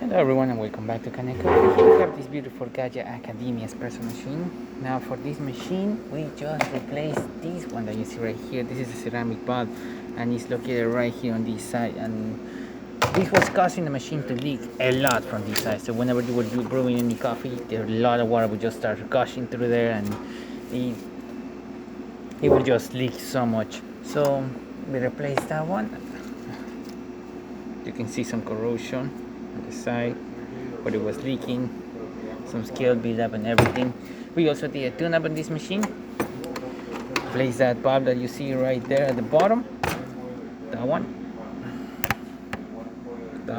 Hello everyone and welcome back to Kanen. Here we have this beautiful Gaggia Academia Espresso machine. Now for this machine we just replaced this one that you see right here. This is a ceramic bulb and it's located right here on this side, and this was causing the machine to leak a lot from this side. So whenever you would be brewing any coffee, a lot of water would just start gushing through there, and it would just leak so much. So we replaced that one. You can see some corrosion on the side where it was leaking, some scale buildup and everything. We also did a tune-up on this machine. Place that bulb that you see right there at the bottom, that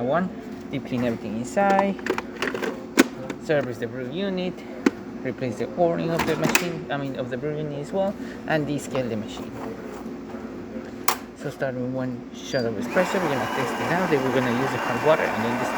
one, deep clean everything inside, service the brew unit, replace the o-ring of the machine, of the brew unit as well, and descale the machine. So starting with one shot of espresso, we're gonna test it out. Then we're gonna use the hot water and then this.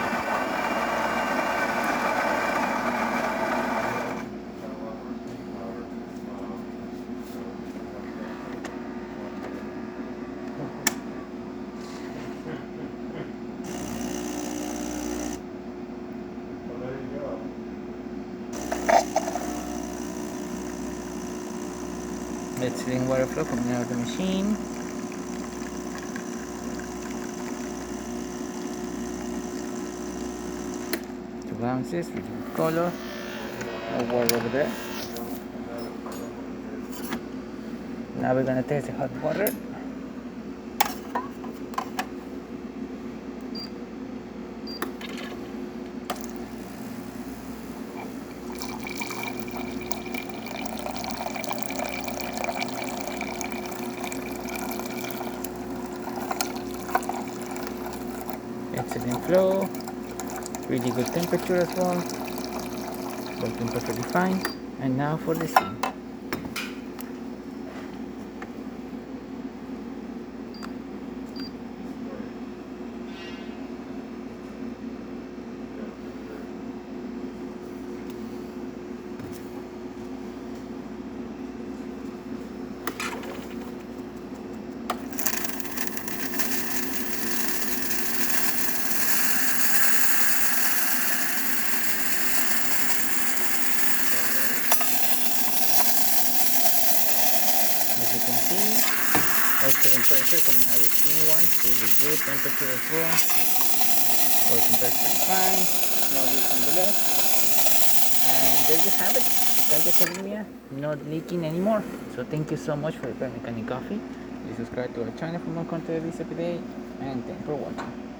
Let's see the water flow coming out of the machine. Ounces with color, no water over there. Now we're gonna test the hot water. Excellent flow. Really good temperature as well, working perfectly fine. And now for the steam. As you can see, excellent pressure coming out of the steam one, really good temperature as well, working perfectly fine, no leaks on the left, and there you have it, Gaggia Academia, not leaking anymore. So thank you so much for preparing Kanen coffee. Please subscribe to our channel for more content every day, and thanks for watching.